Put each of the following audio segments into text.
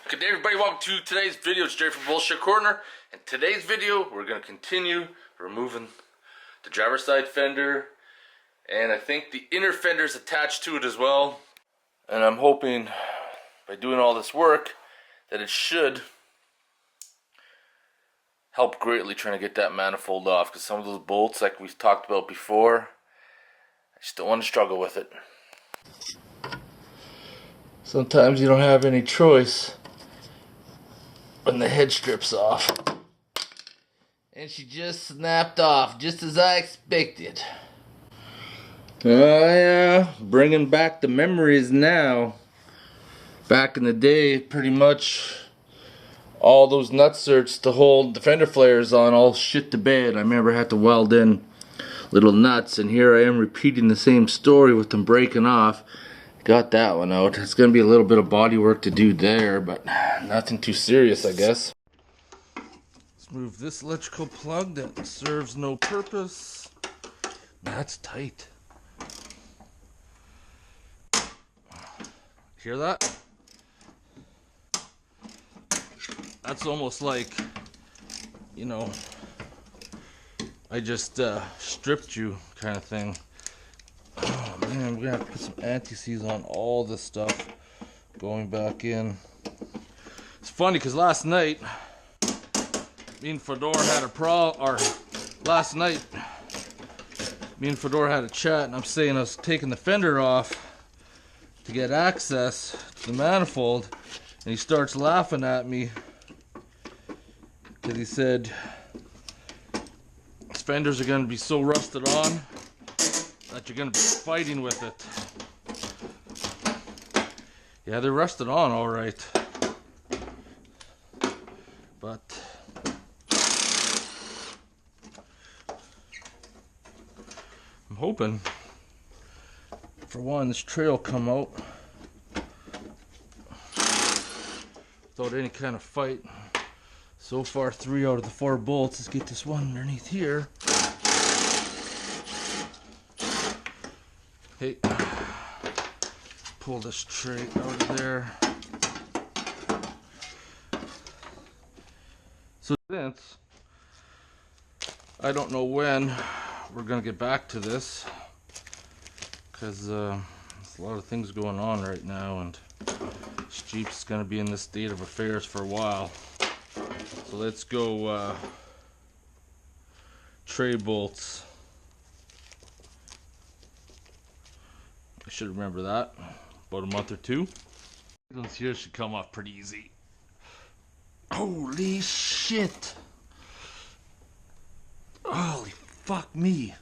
Good day, everybody. Welcome to today's video. It's Jerry from Bullshit Corner. In today's video, we're going to continue removing the driver's side fender, and I think the inner fender is attached to it as well. And I'm hoping by doing all this work that it should help greatly trying to get that manifold off, because some of those bolts, like we've talked about before, I just don't want to struggle with it. Sometimes you don't have any choice when the head strips off. And she just snapped off, just as I expected. Oh yeah, bringing back the memories now. Back in the day, pretty much all those nutserts to hold the fender flares on all shit to bed. I remember I had to weld in little nuts, and here I am repeating the same story with them breaking off. Got that one out. It's going to be a little bit of body work to do there, but nothing too serious, I guess. Let's move this electrical plug that serves no purpose. That's tight. Hear that? That's almost like, you know, I just stripped you kind of thing. Oh man, we're gonna have to put some anti-seize on all this stuff going back in. It's funny because last night me and Fedor had a chat, and I'm saying I was taking the fender off to get access to the manifold, and he starts laughing at me because he said his fenders are gonna be so rusted on that you're gonna be fighting with it. Yeah, they're rusted on all right, but I'm hoping for one this tray will come out without any kind of fight. So far 3 out of the 4 bolts. Let's get this one underneath here. Hey, pull this tray out of there. So since I don't know when we're gonna get back to this, because there's a lot of things going on right now, and this Jeep's gonna be in this state of affairs for a while. So let's go tray bolts. I should remember that. About a month or two. These ones here should come off pretty easy. Holy shit! Holy fuck me!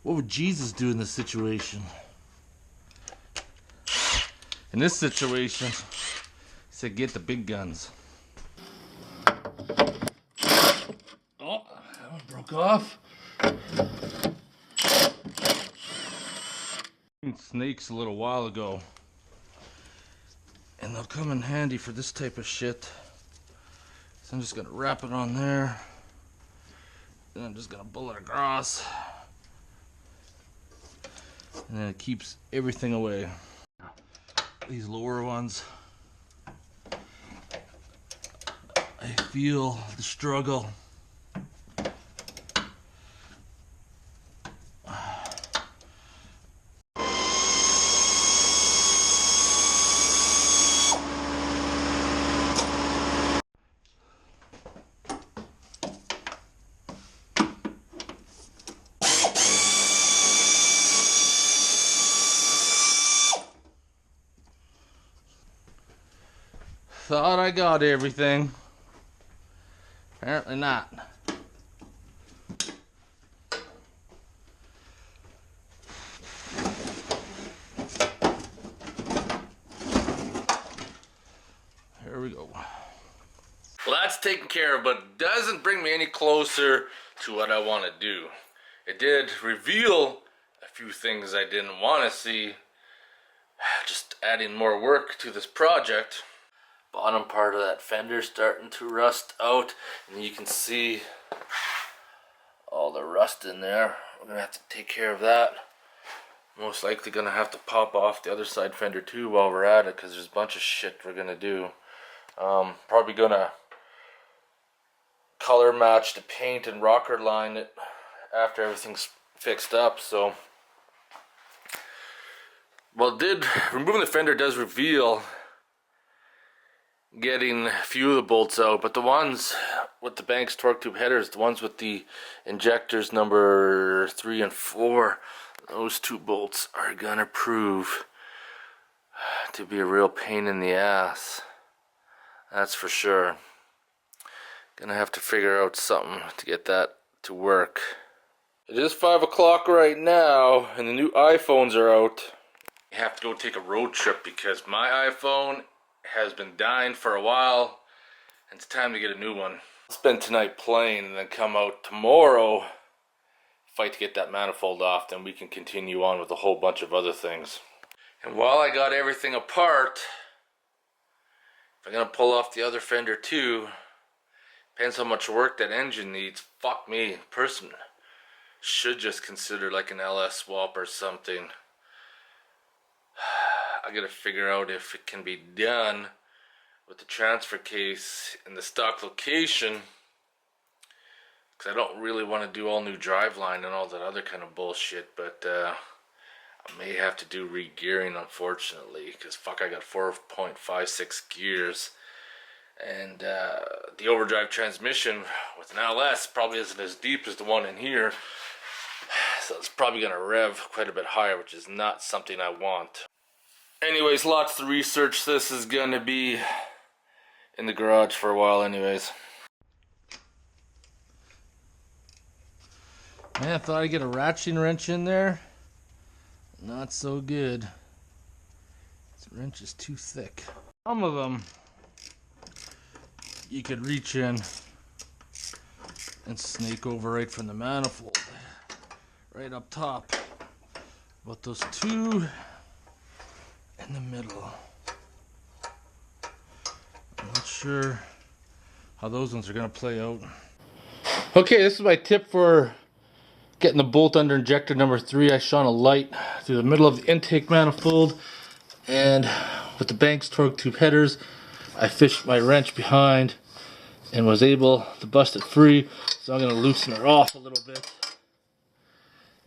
What would Jesus do in this situation? In this situation, he said get the big guns. Oh, that one broke off. Snakes a little while ago, and they'll come in handy for this type of shit. So I'm just gonna wrap it on there, then I'm just gonna pull it across, and then it keeps everything away. These lower ones, I feel the struggle. Thought I got everything. Apparently not. Here we go. Well, that's taken care of, but doesn't bring me any closer to what I want to do. It did reveal a few things I didn't want to see. Just adding more work to this project. Bottom part of that fender starting to rust out, and you can see all the rust in there. We're gonna have to take care of that. Most likely gonna have to pop off the other side fender too while we're at it, because there's a bunch of shit we're gonna do. Probably gonna color match the paint and rocker line it after everything's fixed up. So, well, removing the fender does reveal getting a few of the bolts out, but the ones with the Banks torque tube headers, the ones with the injectors number 3 and 4, those 2 bolts are gonna prove to be a real pain in the ass. That's for sure. Gonna have to figure out something to get that to work. It is 5 o'clock right now, and the new iPhones are out. I have to go take a road trip because my iPhone has been dying for a while, and it's time to get a new one. I'll spend tonight playing and then come out tomorrow, fight to get that manifold off, then we can continue on with a whole bunch of other things. And while I got everything apart, if I'm gonna pull off the other fender too, depends how much work that engine needs. Fuck me, person should just consider like an LS swap or something. I gotta figure out if it can be done with the transfer case in the stock location, because I don't really want to do all new driveline and all that other kind of bullshit, but I may have to do re-gearing, unfortunately, because fuck, I got 4.56 gears, and the overdrive transmission with an LS probably isn't as deep as the one in here, so it's probably gonna rev quite a bit higher, which is not something I want. Anyways, lots to research. This is gonna be in the garage for a while anyways. Man, I thought I'd get a ratcheting wrench in there. Not so good. This wrench is too thick. Some of them you could reach in and snake over right from the manifold, right up top. But those 2 in the middle, I'm not sure how those ones are gonna play out. Okay, this is my tip for getting the bolt under injector number 3. I shone a light through the middle of the intake manifold, and with the Banks torque tube headers, I fished my wrench behind and was able to bust it free. So I'm gonna loosen her off a little bit,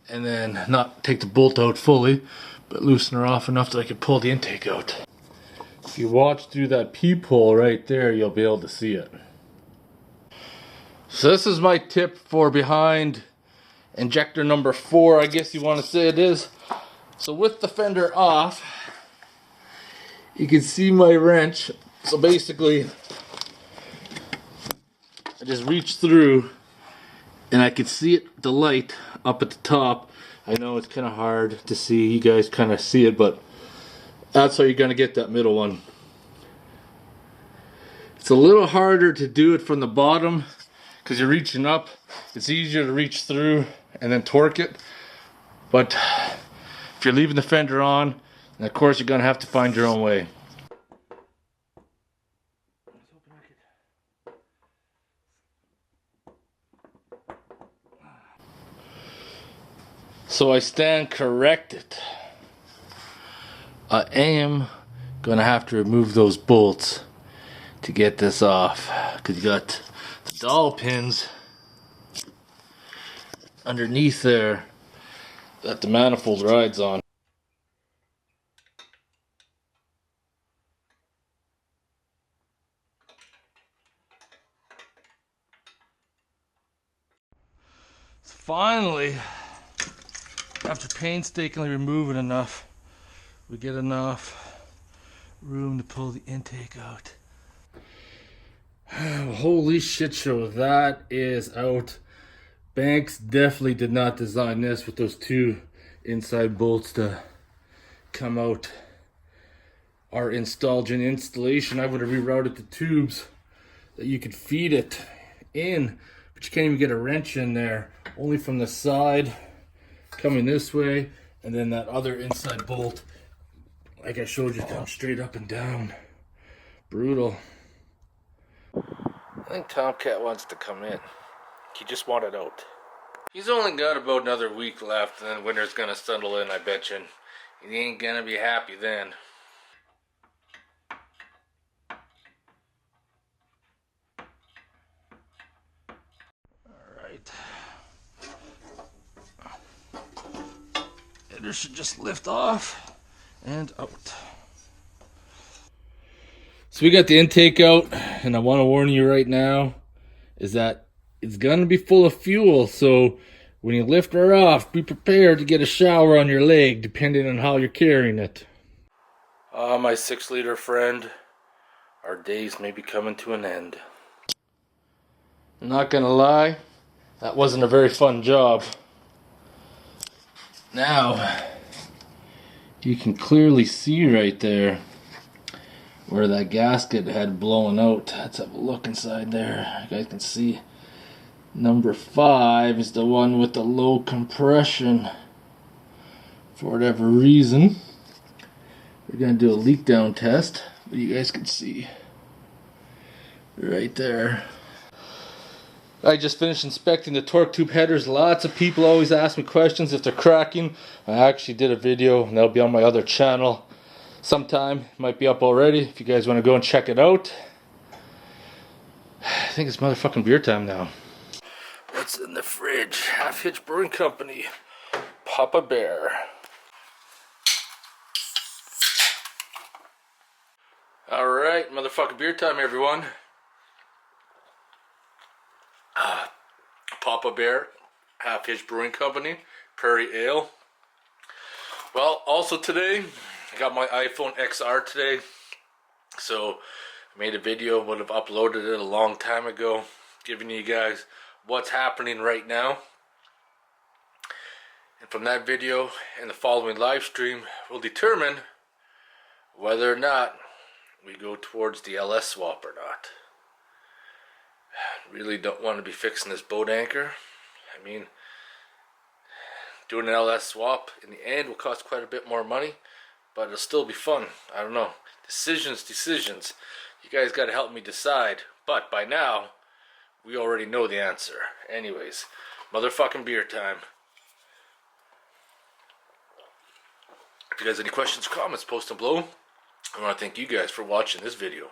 and then not take the bolt out fully, but loosen her off enough that I could pull the intake out. If you watch through that peephole right there, you'll be able to see it. So this is my tip for behind injector number 4, I guess you want to say it is. So with the fender off, you can see my wrench. So basically, I just reach through and I can see it, the light up at the top. I know it's kind of hard to see, you guys kind of see it, but that's how you're going to get that middle one. It's a little harder to do it from the bottom because you're reaching up. It's easier to reach through and then torque it, but if you're leaving the fender on, and of course you're going to have to find your own way. So I stand corrected. I am going to have to remove those bolts to get this off, because you got the dowel pins underneath there that the manifold rides on. So finally, after painstakingly removing enough, we get enough room to pull the intake out. Holy shit show, that is out. Banks definitely did not design this with those 2 inside bolts to come out. Our installation, I would have rerouted the tubes that you could feed it in, but you can't even get a wrench in there, only from the side coming this way, and then that other inside bolt, like I showed you, comes straight up and down. Brutal. I think Tomcat wants to come in. He just wanted out. He's only got about another week left, and then winter's gonna settle in, I bet you. He ain't gonna be happy then. Alright. Header should just lift off and out. So we got the intake out, and I want to warn you right now is that it's gonna be full of fuel, so when you lift her off, be prepared to get a shower on your leg depending on how you're carrying it. My 6-liter friend, our days may be coming to an end. I'm not gonna lie, that wasn't a very fun job. Now, you can clearly see right there where that gasket had blown out. Let's have a look inside there. You guys can see number 5 is the one with the low compression. For whatever reason, we're gonna do a leak down test, but you guys can see right there. I just finished inspecting the torque tube headers. Lots of people always ask me questions if they're cracking. I actually did a video, and that'll be on my other channel sometime. It might be up already if you guys want to go and check it out. I think it's motherfucking beer time now. What's in the fridge? Half Hitch Brewing Company. Papa Bear. Alright, motherfucking beer time, everyone. Papa Bear, Half Hitch Brewing Company, Prairie Ale. Well, also today, I got my iPhone XR today. So, I made a video, would have uploaded it a long time ago, giving you guys what's happening right now. And from that video and the following live stream, will determine whether or not we go towards the LS swap or not. Really don't want to be fixing this boat anchor. I mean, doing an LS swap in the end will cost quite a bit more money, but it'll still be fun. I don't know. Decisions. You guys got to help me decide. But by now, we already know the answer. Anyways, motherfucking beer time. If you guys have any questions or comments, post them below. I want to thank you guys for watching this video.